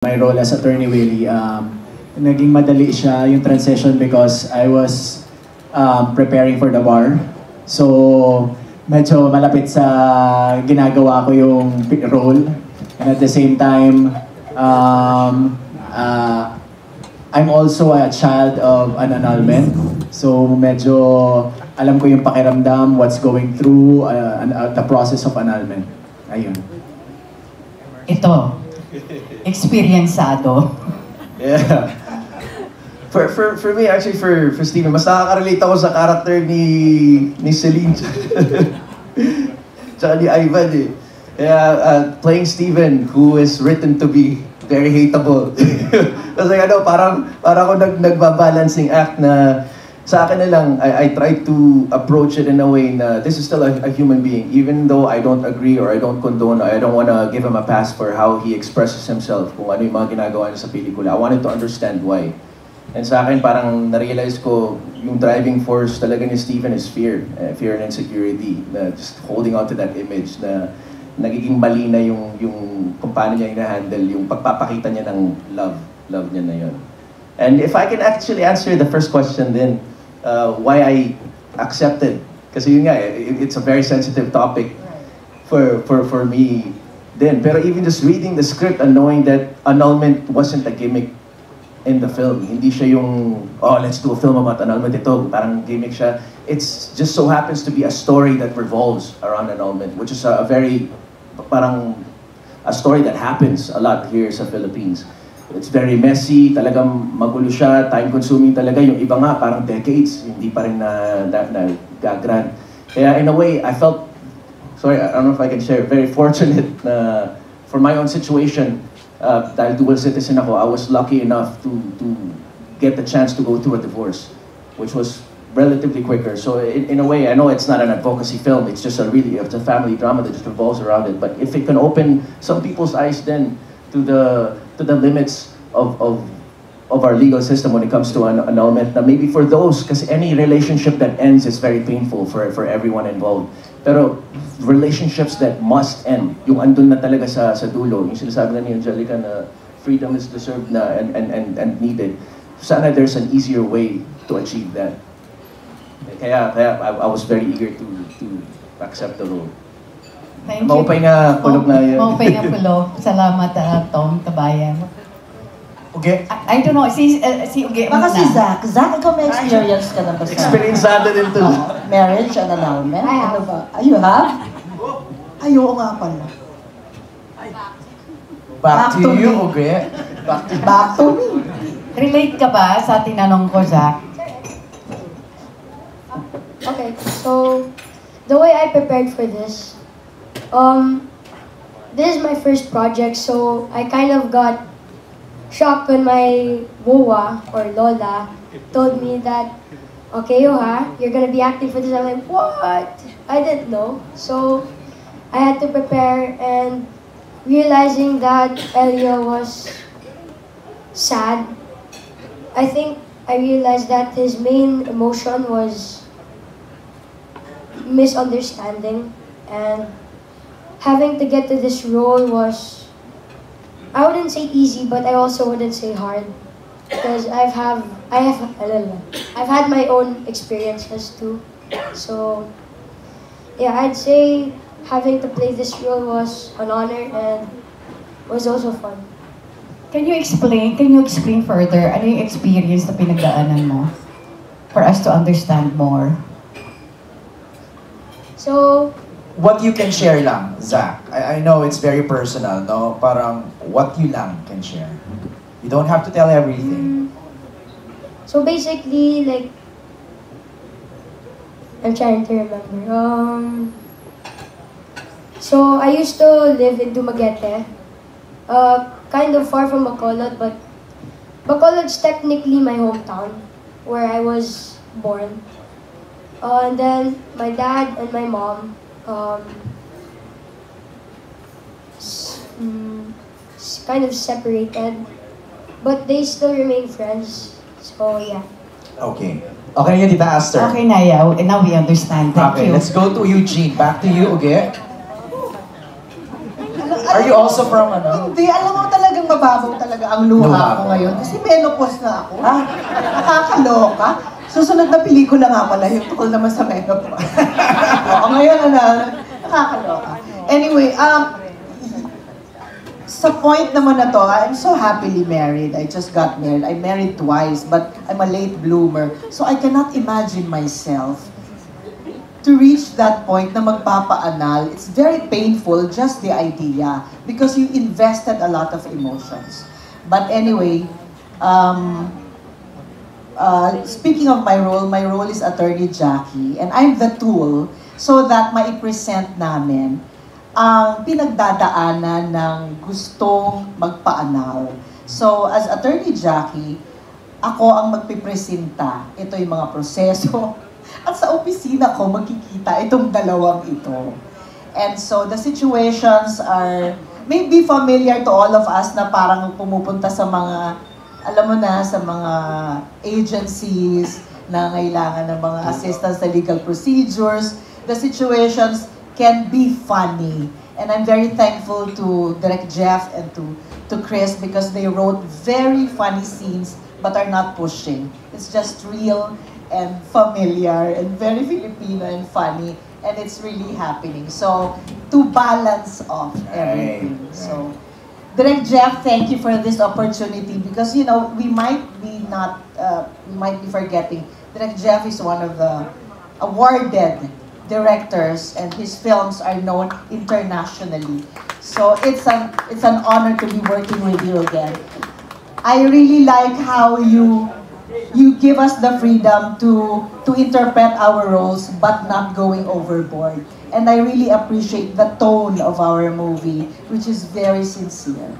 My role as Attorney Willie, naging madali siya yung transition because I was preparing for the bar. So, medyo malapit sa ginagawa ko yung role. And at the same time, I'm also a child of an annulment. So, medyo alam ko yung pakiramdam, what's going through, the process of annulment. Ayun. Ito, experiencado. Yeah. For me, actually, for Steven, mas nakaka-relate ako sa character ni Celine. Tsaka ni Ivan eh. Kaya, playing Steven, who is written to be very hateable. Kasi parang ako nagbabalancing act na sa akin na lang, I try to approach it in a way na this is still a human being. Even though I don't agree or I don't condone, I don't want to give him a pass for how he expresses himself, kung ano yung mga ginagawa niya sa pelikula. I wanted to understand why. And sa akin, parang na-realize ko, yung driving force talaga ni Steven is fear. Fear and insecurity. Na just holding on to that image na nagiging mali na yung kung paano niya ina-handle, yung pagpapakita niya ng love niya na yun. And if I can actually answer the first question then, why I accepted. Kasi yun nga, it's a very sensitive topic for me then. Pero even just reading the script and knowing that annulment wasn't a gimmick in the film. Hindi siya yung, oh, let's do a film about annulment. Ito, parang gimmick siya. It's just so happens to be a story that revolves around annulment, which is a very, parang, a story that happens a lot here sa Philippines. It's very messy, talagang magulo siya, time-consuming talaga. Yung iba nga, parang decades, hindi pa rin nagagrant. Kaya in a way, I felt, sorry, I don't know if I can share, very fortunate na for my own situation, dahil dual citizen ako, I was lucky enough to get the chance to go through a divorce, which was relatively quicker. So in a way, I know it's not an advocacy film, it's just it's a family drama that just revolves around it. But if it can open some people's eyes then to the limits of our legal system when it comes to annulment, na maybe for those, because any relationship that ends is very painful for everyone involved. Pero relationships that must end, yung andun na talaga sa dulo, yung sinasabi na ni Angelica na freedom is deserved na and needed. Sana there's an easier way to achieve that. Kaya I was very eager to accept the role. Thank you. Maupay nga kulog na yun. Maupay nga kulog. Salamat, Tom Tabayan. Uge? I don't know, si Uge Baka si Zach. Zach, ikaw may experience ka na ba sa Experienceado din to. marriage and annulment? Ano ba? You have? Ayaw nga pala. Back to you, Uge. Back to me. Relate ka ba sa tinanong ko, Zach? Okay, so the way I prepared for this, this is my first project, so I kind of got shocked when my wowa or lola told me that, okay, you're gonna be acting for this. I'm like, what? I didn't know. So I had to prepare, and realizing that Elio was sad, I think I realized that his main emotion was misunderstanding, and having to get to this role was, I wouldn't say easy, but I also wouldn't say hard, because I've had my own experiences too. So yeah, I'd say having to play this role was an honor and was also fun. Can you explain further, ano yung experience na pinagdaanan mo? For us to understand more. So, What you can share lang, Zach. I know it's very personal, no? Parang what you lang can share. You don't have to tell everything. so basically, like, I'm trying to remember. So I used to live in Dumaguete, kind of far from Bacolod, but Bacolod's technically my hometown, where I was born. And then my dad and my mom kind of separated, but they still remain friends. So yeah. Okay. Okay na yun, Tita Aster. Okay na, yeah. Now we understand. Thank Okay, you. let's go to Eugene. Back to you, Uge. Are you also from ano? Hindi, alam mo talagang mababaw talaga ang luha Luha ko ko. ngayon. Kasi menopause na ako. Nakakaloka. Susunod na pelikula nga pala yung tukol naman sa menopause. Oo, ngayon nakakaloka. Anyway, sa point naman na to, I'm so happily married. I just got married. I married twice, but I'm a late bloomer. So I cannot imagine myself to reach that point na magpapa-anal. It's very painful, just the idea, because you invested a lot of emotions. But anyway, speaking of my role is Attorney Jackie, and I'm the tool so that mai-present namin ang pinagdadaanan ng gustong magpa-anal. So, as Attorney Jackie, ako ang magpipresenta. Ito yung mga proseso. At sa opisina ko, makikita itong dalawang ito. And so, the situations are maybe familiar to all of us na parang pumupunta sa mga, alam mo na, sa mga agencies na kailangan ng mga assistance sa legal procedures. The situations can be funny. And I'm very thankful to Direk Jeff and to Chris because they wrote very funny scenes but are not pushing. It's just real and familiar and very Filipino and funny, and it's really happening. So, to balance off everything. So, Direk Jeff, thank you for this opportunity because, you know, we might be forgetting. Direk Jeff is one of the awarded directors and his films are known internationally. So, it's an honor to be working with you again. I really like how you give us the freedom to interpret our roles but not going overboard. And I really appreciate the tone of our movie, which is very sincere.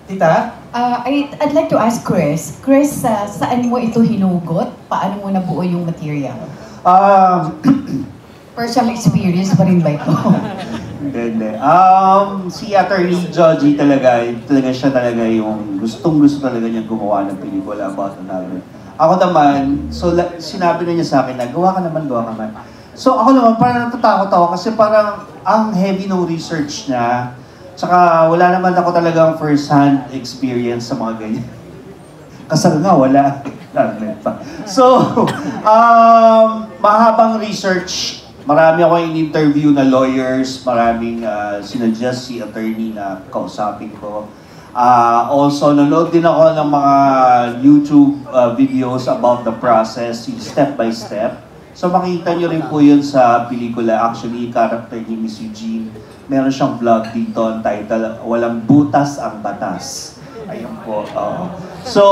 Tita? I'd like to ask Chris. Chris, saan mo ito hinugot? Paano mo nabuo yung material? Personal experience pa rin ba ito? Hindi. Si Attorney Joji talaga siya talaga yung gustong-gusto talaga niya gumawa ng pelikula about another. Ako naman, so sinabi na niya sa akin na, gawa ka naman. So ako naman, parang natatakot ako kasi parang ang heavy ng research niya. Tsaka wala naman ako talagang first-hand experience sa mga ganyan. Kasal nga, wala. So, mahabang research. Marami ako in-interview na lawyers, maraming sinuggest si attorney na kausapin ko. Also, nanood din ako ng mga YouTube videos about the process, yung step by step. So makita nyo rin po yun sa pelikula. Actually, character ni Miss Eugene, meron siyang vlog dito, ang title, Walang Butas ang Batas. Ayun po. So,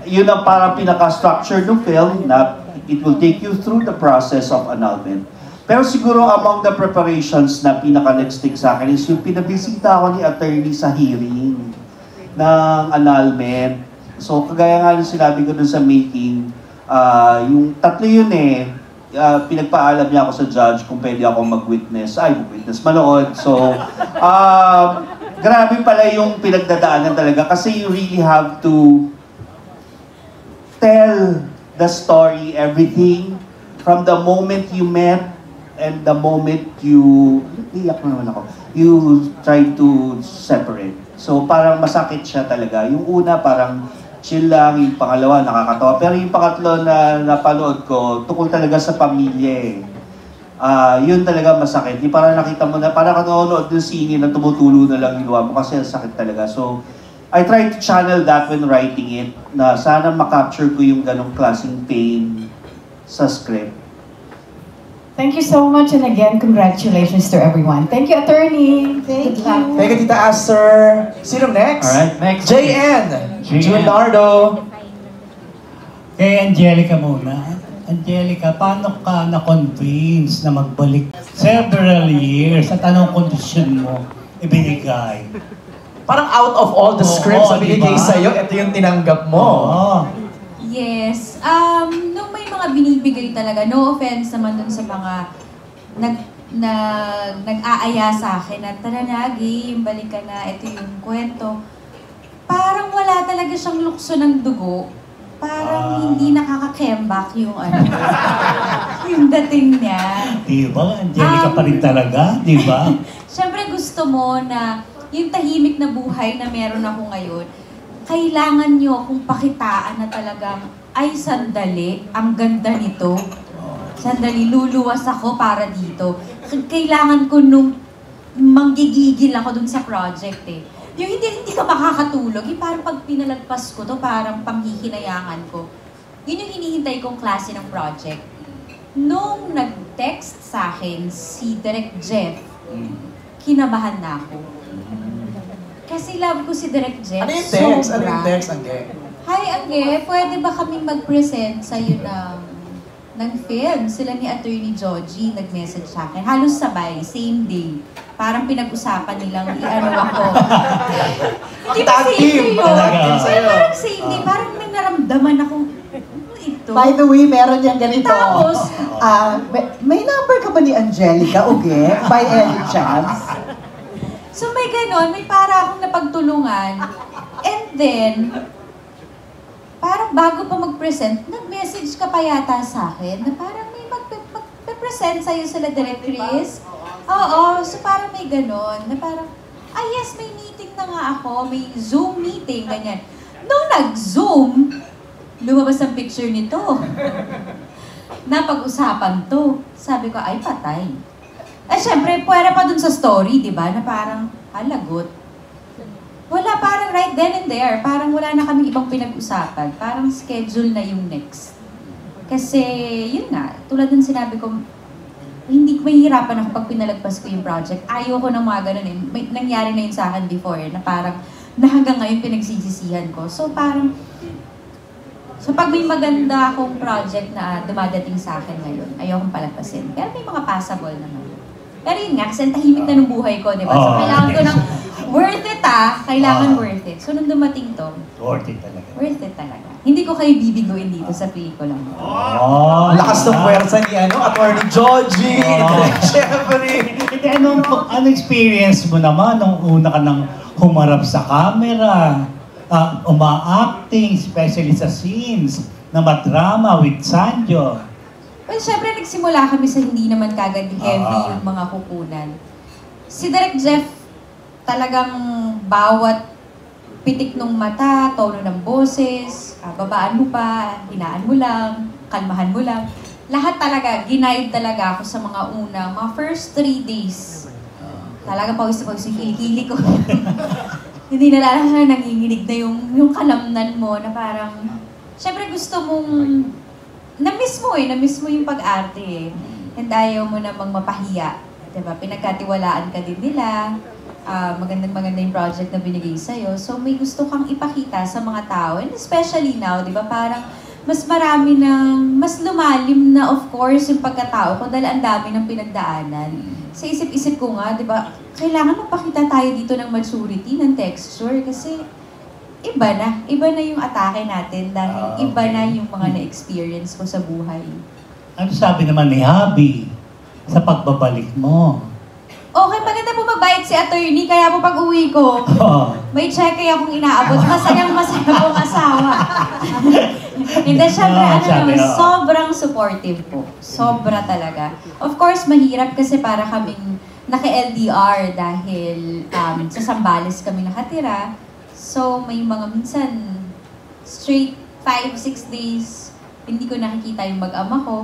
yun ang parang pinaka-structure ng film na it will take you through the process of annulment. Pero siguro among the preparations na pinaka-nextig sa akin is yung pinabisita ako ni attorney sa hearing ng annulment. So kagaya nga yung sinabi ko dun sa meeting, yung tatlo yun pinagpaalam niya ako sa judge kung pwede ako mag-witness. Mag-witness, manood. So, grabe pala yung pinagdadaanan talaga kasi you really have to tell the story, everything, from the moment you met and the moment you try to separate. So parang masakit siya talaga. Yung una parang chill lang, yung pangalawa nakakatawa. Pero yung pangatlo na napanood ko, tungkol talaga sa pamilya yun talaga masakit. Yung parang nakita mo na, parang kanonood ng sine na tumutulo na lang yung luha mo kasi sakit talaga. So I try to channel that when writing it, na sana makapture ko yung ganong klaseng pain sa script. Thank you so much and again, congratulations to everyone. Thank you, attorney. Thank Good luck. you. Thank you, Tita Aster. Sino next? Alright, next. JN. Junardo. Kay Angelica muna. Angelica, paano ka na-convince na magbalik several years at anong kondisyon mo ibinigay? Parang out of all the scripts na binigay diba? sa'yo, ito yung tinanggap mo. Oo. Yes. Nung may mga binibigay talaga, no offense naman dun sa mga nag-aaya sa akin na tara na, game, balik ka na, ito yung kwento. Parang wala talaga siyang lukso ng dugo. Parang hindi nakaka-comeback yung yung dating niya. Diba? Angelica pa rin talaga, diba? Siyempre gusto mo na yung tahimik na buhay na meron ako ngayon, kailangan nyo akong pakitaan na talagang, ay sandali, ang ganda nito. Sandali, luluwas ako para dito. Kailangan ko nung manggigigil ako dun sa project eh. Yung hindi ka makakatulog, yung parang pag pinalagpas ko to, parang panghihinayangan ko. Yun yung hinihintay kong klase ng project. Nung nag-text sa akin si Direk Jeff, kinabahan na ako. Kasi love ko si Direk Jeff. Ano yung text? Ano sobra. yung text, Angge? Hi, Angge. Pwede ba kaming mag-present sa'yo ng film? Sila ni Attorney Joji nag-message sa akin. Halos sabay, same day. Parang pinag-usapan nilang i-ano ako. Di ba same day yun? Parang same day. Parang may naramdaman akong, ito. By the way, meron yung ganito. Tapos, may number ka ba ni Angelica Uge? By any chance? so may ganon, may para akong napagtulungan. And then, parang bago pa mag-present, nag-message ka pa yata sa akin na parang may mag-present sa'yo sila Direk Chris. Oo, so parang may ganon, na parang, yes, may meeting na nga ako, may Zoom meeting, ganyan. Nung nag-Zoom, lumabas ang picture nito. Napag-usapan to. Sabi ko, ay patay. Syempre, pwera pa dun sa story, di ba? Na parang, lagot. Wala, parang right then and there. Parang wala na kaming ibang pinag-usapan. Parang schedule na yung next. Kasi, yun nga, tulad ng sinabi ko, hindi ko mahihirapan ako pag pinalagpas ko yung project. Ayoko ng mga ganun eh. Nangyari na yun sa akin before na parang, na hanggang ngayon pinagsisisihan ko. So parang, pag may maganda akong project na dumadating sa akin ngayon, ayokong palagpasin. Pero may mga passable naman. Pero yun nga, kasi tahimik na ng buhay ko, di ba? So kailangan ko ng worth it kailangan worth it. So nung dumating to, Worth it talaga. worth it talaga. Hindi ko kayo bibiguin dito sa pelikula mo. Lakas ng puwersa ni Attorney Joji. Siyempre. Hindi, ano experience mo naman nung una ka nang humarap sa camera? Uma-acting, especially sa scenes na madrama with Sanjo. Well, syempre nagsimula kami sa hindi naman kagad heavy yung mga kukunan. Si Direk Jeff, talagang bawat pitik ng mata, tono ng boses, babaan mo pa, hinaan mo lang, kalmahan mo lang. Lahat talaga, ginaid talaga ako sa mga mga first 3 days. Talagang pawis-pawis yung kilikili ko. Hindi na nanginginig na yung kalamnan mo na parang, syempre gusto mong, na-miss mo yung pag-arte eh. And ayaw mo namang mapahiya. Diba? Pinagkatiwalaan ka din nila. Magandang-maganda yung project na binigay sa'yo. So may gusto kang ipakita sa mga tao. And especially now, di ba? Parang mas marami mas lumalim na of course yung pagkatao ko dahil ang dami ng pinagdaanan. Sa isip-isip ko nga, di ba? Kailangan magpakita tayo dito ng maturity, ng texture kasi iba na yung atake natin dahil iba na yung mga na-experience ko sa buhay. Ano sabi naman ni Habi sa pagbabalik mo? Okay, maganda po magbayad si attorney, kaya po pag uwi ko, may cheque akong inaabot. Masayang pong asawa. Hindi, syempre, sobrang supportive po. Sobra talaga. Of course, mahirap kasi para kaming naka-LDR dahil sa Zambales kami nakatira. So, may mga minsan, straight 5-6 days, hindi ko nakikita yung mag-ama ko.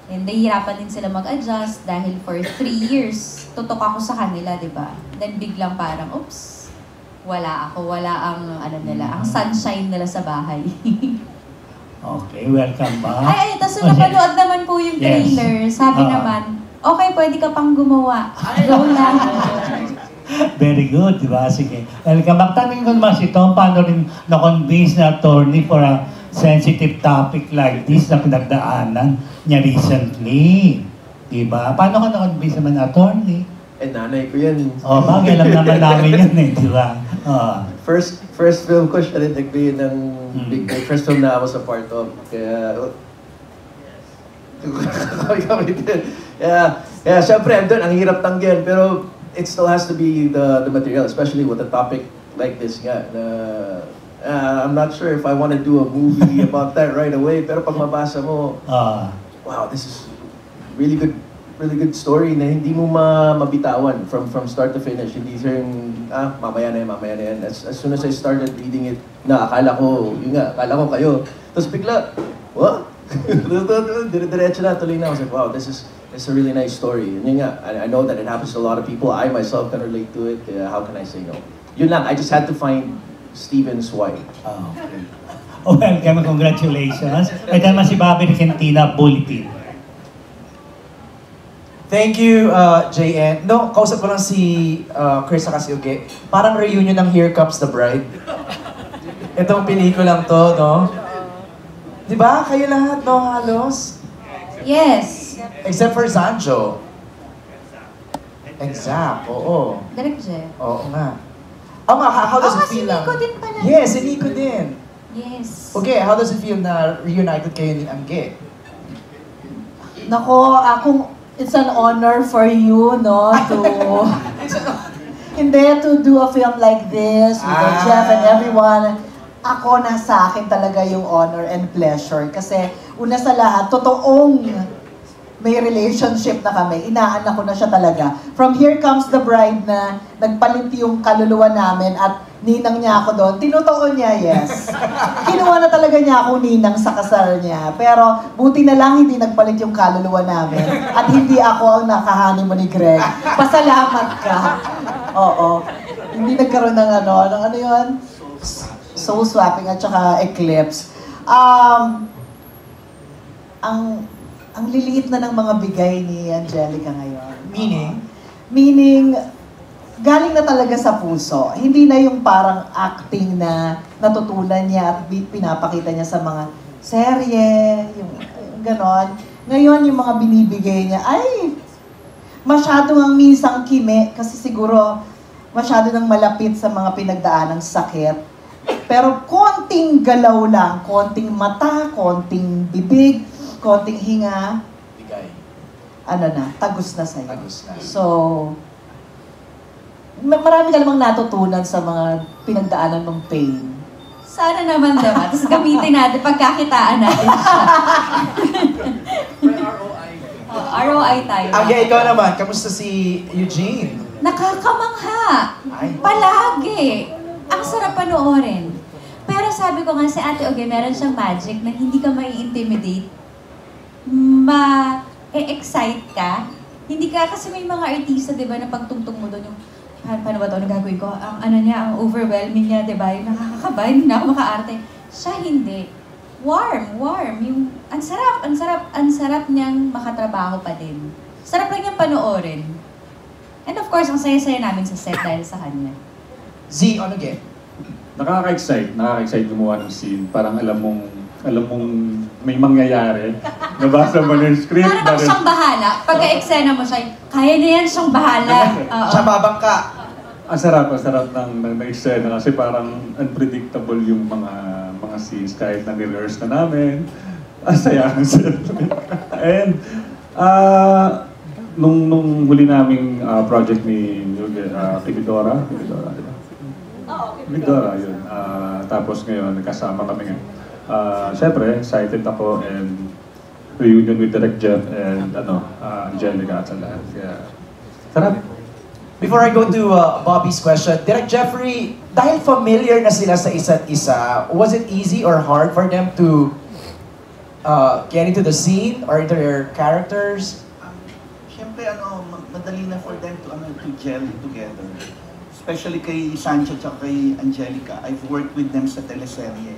And nahihirapan din sila mag-adjust dahil for 3 years, tutok ako sa kanila, di ba? Then biglang parang, oops, wala ang ang sunshine nila sa bahay. Okay, welcome back. Tapos napanood naman po yung trailer. Sabi naman, okay, pwede ka pang gumawa. Go lang. Very good, di ba? Sige. Welcome back. Tanong ko naman si Tom, paano rin na-convince na attorney for a sensitive topic like this na pinagdaanan niya recently? Di ba? Paano ka na-convince naman attorney? Nanay ko yan. Bagay, alam naman namin yun eh, di ba? First film ko siya rin nagbigay ng first film na I was a part of. Kaya, syempre, andun, ang hirap tanggihan, pero it still has to be the material, especially with a topic like this nga. I'm not sure if I want to do a movie about that right away, pero pag mabasa mo, wow, this is really good story na hindi mo mabitawan from start to finish. Hindi siya yung mamaya na yan. As soon as I started reading it, akala ko kayo. Tapos bigla, what? Diretso na, tuloy na. I was like, wow, it's a really nice story. And yun nga, I know that it happens to a lot of people. I myself can relate to it. How can I say no? Yun lang, I just had to find Steven's wife. Oh, okay. Welcome, congratulations. Ito naman si Bobby Regentina, Bulletin. Thank you, JN. No, kausap ko lang si Chris saka si Uge. Parang reunion ng Here Comes the Bride. Itong pelikulang to, no? Di ba? Kayo lahat, no? Halos? Yes. Except for Sancho. Exact, oo. Direct Jeff. Oo nga. How does it feel si Nico din pala. Yes, si Nico din. Yes. Okay, how does it feel na reunited kayo ni Angge? Nako, it's an honor for you, no, to do a film like this with Jeff and everyone. Ako, nasa akin talaga yung honor and pleasure. Kasi una sa lahat, totoong may relationship na kami. Inaanak ko na siya talaga. From Here Comes the Bride na nagpalit yung kaluluwa namin at ninang niya ako doon. Tinutuon niya, yes. Kinuha na talaga niya ako ninang sa kasal niya. Pero buti na lang hindi nagpalit yung kaluluwa namin. At hindi ako ang nakahani mo ni Greg. Pasalamat ka. Oo. Hindi nagkaroon ng ano yun? Soul swapping at saka eclipse. Ang liliit na ng mga bigay ni Angelica ngayon. Meaning, galing na talaga sa puso. Hindi na yung parang acting na natutunan niya at pinapakita niya sa mga serye, yung ganon. Ngayon, yung mga binibigay niya, ay, masyado ang minsang kime, kasi siguro masyado nang malapit sa mga pinagdaanang sakit. Pero konting galaw lang, konting mata, konting bibig, konting hinga, Bigay. Tagos na sa'yo. Tagos na. So, marami ka namang natutunan sa mga pinagdaanan mong pain. Sana naman naman. Tapos gamitin natin, pagkakitaan natin siya. ROI tayo. Angge, ikaw naman, kamusta si Eugene? Nakakamangha. Ay. Palagi. Ang sarap panoorin. Pero sabi ko nga si Ate Uge, meron siyang magic na hindi ka mai-intimidate. Ma-excite ka. Hindi ka, kasi may mga artista, di ba, na pagtungtong mo doon yung, paano ba ito, ano gagawin ko? Ang overwhelming niya, di ba, yung nakakakaba, hindi na ako makaarte. Siya hindi. Warm. Yung, ang sarap niyang makatrabaho pa din. Sarap lang niyang panoorin. And of course, ang saya-saya namin sa set dahil sa kanya. Z, ano ge? Nakaka-excite gumawa ng scene. Parang alam mong may mangyayari. Nabasa mo yung script. Para bang siyang bahala. Pagka-eksena mo siya, kaya na yan siyang bahala. Siya babangka. Ang sarap ng eksena kasi parang unpredictable yung mga scenes kahit na rehearse na namin. Ang saya ng set. And nung huli naming project ni Vidora, yun. Tapos ngayon, kasama kami ngayon. Siyempre, excited ako and reunion with Direct Jeff and Angelica at sa lahat. Kaya, sarap. Before I go to Bobby's question, Direk Jeffrey, dahil familiar na sila sa isa't isa, was it easy or hard for them to get into the scene or into their characters? Siyempre, madali na for them to gel together. Especially kay Sancho at kay Angelica. I've worked with them sa teleserye.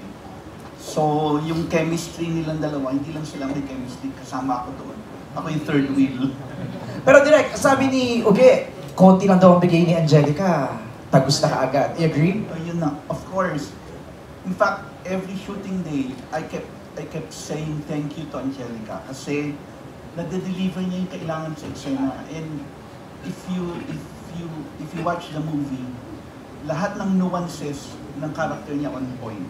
So, yung chemistry nilang dalawa, hindi lang sila may chemistry, kasama ako doon. Ako yung third wheel. Pero Direk, sabi ni Uge, konti lang daw ang bigay ni Angelica. Tagos na kaagad. You agree? Yun na, of course. In fact, every shooting day, I kept saying thank you to Angelica kasi nade-deliver niya yung kailangan sa eksena. And if you watch the movie, lahat ng nuances ng character niya on point.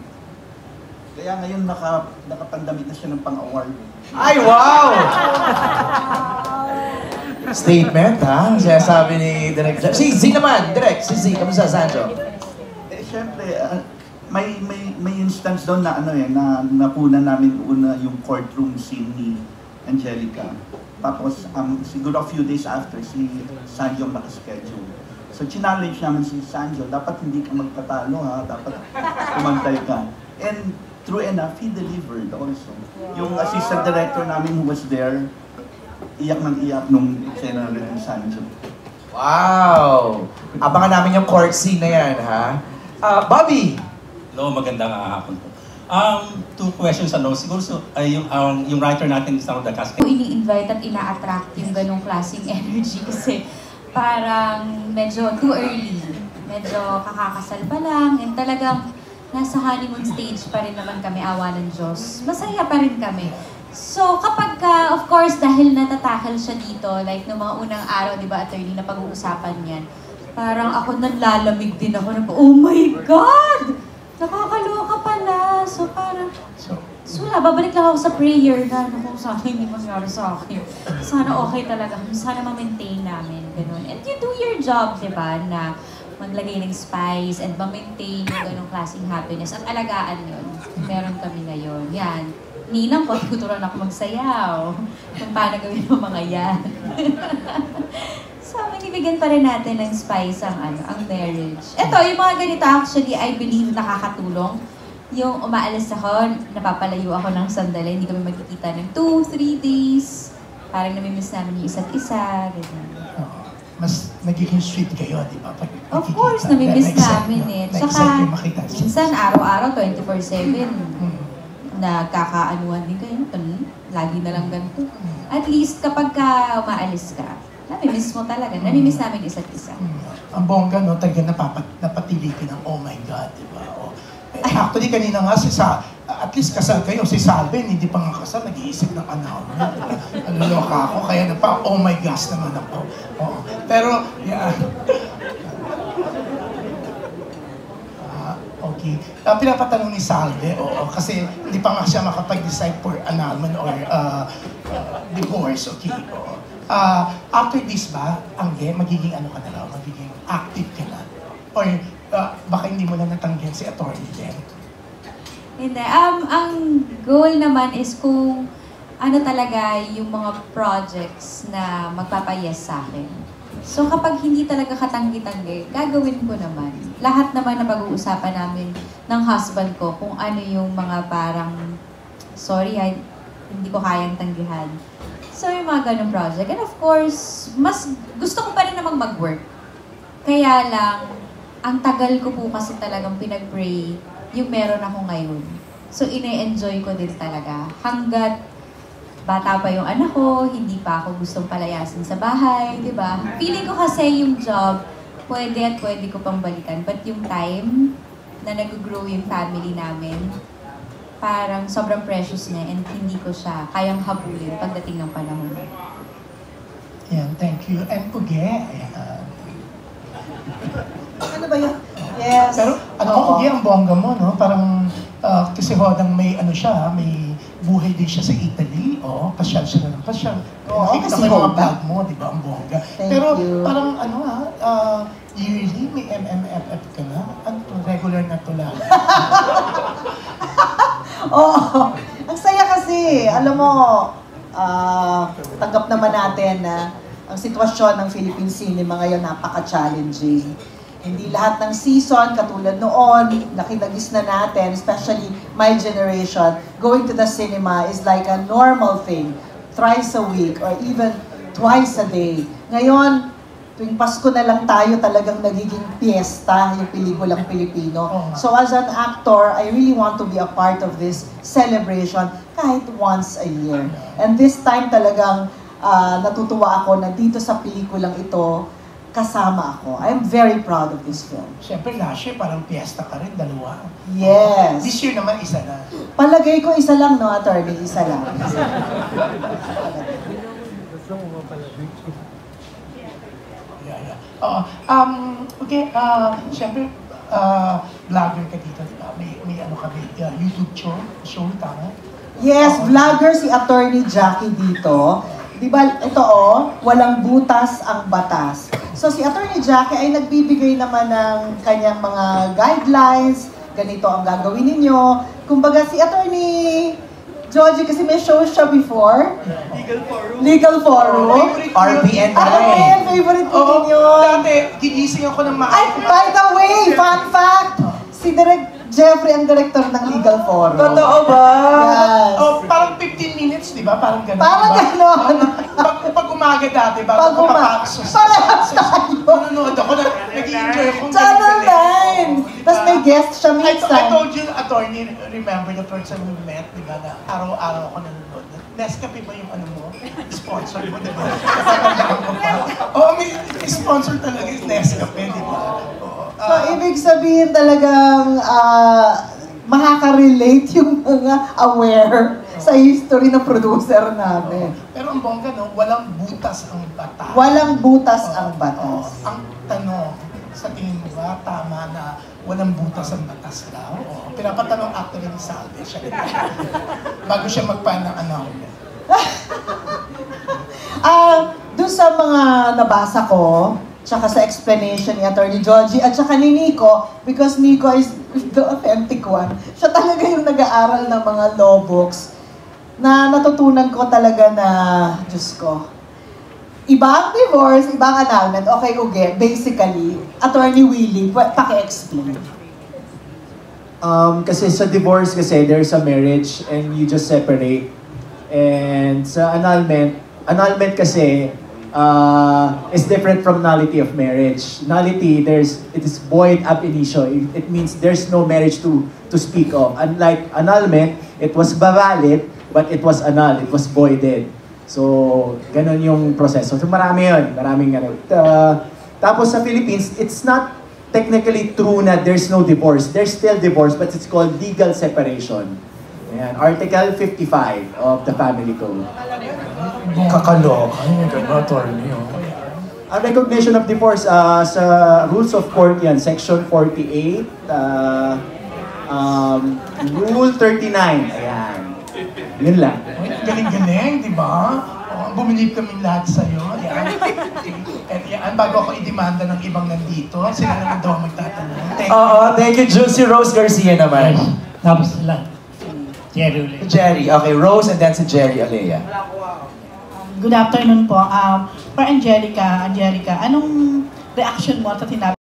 Kaya ngayon nakapandamit na siya ng pang-award. Ay, wow! Statement, ha? Siya sabi ni Direk Jeff. Si Z naman, Direk. Si Z, kamusta, Sancho? Siyempre, may instance doon na na napunan namin una yung courtroom scene ni Angelica. Tapos, siguro a few days after, si Sanjo nakaschedule. So challenge namin si Sanjo, dapat hindi ka magpatalo ha, dapat kumantay ka. And true enough, he delivered also. Yung assistant director namin who was there, iyak ng iyak nung eksena natin ni Sanjo. Wow! Abangan namin yung court scene na yan, ha? Bobby! Hello, magandang hapon po. Two questions, siguro yung writer natin sa the cast. Ini-invite at ina-attract yung ganong klaseng energy kasi parang medyo too early. Medyo kakakasal pa lang and talagang nasa honeymoon stage pa rin naman kami, awa ng Diyos. Masaya pa rin kami. So kapag of course, dahil natatakel siya dito, like noong mga unang araw, di ba, attorney, na pag-uusapan yan, parang ako nanlalamig din ako, oh my God! Nakakaloka pala. So parang, wala, babalik lang ako sa prayer na, kung sana hindi mangyari sa akin. Sana okay talaga, sana ma-maintain namin, ganun. And you do your job, di ba, na maglagay ng spice and ma-maintain yung ganong klaseng happiness. At alagaan yun. Meron kami ngayon. Yan. Ninang ko, tuturuan ako magsayaw. Kung paano gawin yung mga yan. So, manibigyan pa rin natin ng spice ang marriage. Ito, yung mga ganito actually, I believe nakakatulong. Yung umaalis ako, napapalayo ako ng sandali, hindi kami magkikita ng 2-3 days. Parang namimiss namin yung isa't isa, ganyan. Mas nagiging sweet kayo, di ba? Of course, namimiss namin eh. Tsaka, minsan araw-araw, 24/7. Nagkakaanuhan din kayo. Lagi na lang ganito. At least, kapag umaalis ka, namimiss mo talaga. Namimiss namin isa't isa. Ang bongga, no? Talaga napatili ka ng, oh my God, di ba? Actually, kanina nga, at least kasal kayo. Si Salven, hindi pa nga kasal, nag-iisip ng annulment. Naluloka ako, kaya oh my gosh naman ako. Pero, yeah. Okay. Pinapatanong ni Salve, kasi hindi pa nga siya makapag-decide for annulment or divorce, okay. After this ba, magiging ano ka na lang, magiging active ka na? Or baka hindi mo na natanggihan si attorney din? Hindi. Ang goal naman is kung ano talaga yung mga projects na magpapayas sa akin. So kapag hindi talaga katanggi-tanggi, gagawin ko naman. Lahat naman na pag-uusapan namin ng husband ko kung ano yung mga parang, sorry, hindi ko kayang tanggihan. So yung mga ganong project. And of course, mas gusto ko pa rin namang mag-work. Kaya lang, ang tagal ko po kasi talagang pinag-pray yung meron ako ngayon. So ine-enjoy ko din talaga. Hanggat bata pa yung anak ko, hindi pa ako gustong palayasin sa bahay, di ba? Feeling ko kasi yung job, pwede ko pang balikan. But yung time na nag-grow yung family namin, parang sobrang precious niya and hindi ko siya kayang habulin pagdating ng panahon. Yan, thank you. And Uge, ano ba yun? Yes. Pero, Uge, ang bongga mo, no? Parang, kasi hodang may may buhay din siya sa Italy. Pasyal siya na ng pasyal. Nakikita ko yung mga vlog mo, di ba? Ang bongga. Pero parang yearly may MMFF ka na? Regular na to lang. Ang saya kasi. Alam mo, tanggap naman natin na ang sitwasyon ng Philippine cinema ngayon napaka-challenging. Hindi lahat ng season, katulad noon, nakinagis na natin, especially my generation, going to the cinema is like a normal thing. Thrice a week or even twice a day. Ngayon, tuwing Pasko na lang tayo talagang nagiging piyesta yung pelikulang Pilipino. So as an actor, I really want to be a part of this celebration kahit once a year. And this time talagang natutuwa ako na dito sa pelikulang ito, kasama ako. I'm very proud of this film. Siyempre, last year parang piyesta ka rin, dalawa. Yes. This year naman, isa na. Palagay ko isa lang, no, attorney? Isa lang. Okay, siyempre, vlogger ka dito, di ba? May ano ka, YouTube show, tama? Yes, vlogger si Attorney Jackie dito. Di ba, ito walang butas ang batas. So si Attorney Jackie ay nagbibigay naman ng kanyang mga guidelines, ganito ang gagawin ninyo. Kumbaga si Attorney Joji kasi may show siya before. Legal forum? RPN na Ano eh. yan? Favorite ko Oo, din yun. dati, gigising ako ng Ay, by the way, fun fact! Si Direk Jeffrey ang director ng Legal Forum. Totoo ba? Yes. Oh, parang 15 minutes, di ba? Parang gano'n. Parang diba? gano'n. Pag umaga dati, Pag bago umaga. papasok. Parehas tayo. Nanonood ako, nag-i-enjoy ako. Channel 9! Tapos may guest siya I minsan. told you, attorney, remember the first time we met, di ba, na araw-araw ako nanonood. Nescafe ba yung ano mo? Sponsor mo, di ba? Natatandaan ko pa. Oo, may sponsor talaga is Nescafe, di ba? So, ibig sabihin talagang makaka-relate yung mga aware sa history ng producer namin. Pero ang bongga, no, walang butas ang batas. Walang butas ang batas. Ang tanong, sa tingin mo ba, tama na walang butas ang batas daw? Pinapatanong actually ni Salve siya. Bago siya magpan ng announcement. Doon sa mga nabasa ko, tsaka sa explanation ni Attorney Georgie, at tsaka ni Nico, because Nico is the authentic one. Siya talaga yung nag-aaral ng mga law books na natutunan ko talaga na, Diyos ko, ibang divorce, ibang annulment. Okay, Uge, basically, Attorney Willie, paki-explain. Kasi sa divorce kasi, there's a marriage and you just separate. And sa annulment kasi, is different from nullity of marriage. Nullity, it is void ab initio. It means there's no marriage to speak of. Unlike annulment, it was valid, but it was annulled, it was voided. So, ganun yung proseso. So, marami yun. Maraming ano. Tapos sa Philippines, it's not technically true na there's no divorce. There's still divorce, but it's called legal separation. Ayan, Article 55 of the Family Code. Kakaloka. Ay, gano'n, attorney. Ang recognition of divorce, sa Rules of Court yan, Section 48, Rule 39. Ayan. Yun lang. Galing-galing, di ba? Bumilib kaming lahat sa'yo. Yan. At yan, bago ako idemanda ng ibang nandito, sila naman daw magtatanong. Thank you, Juicy Rose Garcia naman. Tapos sila. Jerry ulit. Jerry, okay, Rose and then si Jerry Alea. Good afternoon po. For Angelica, anong reaction mo sa sinabi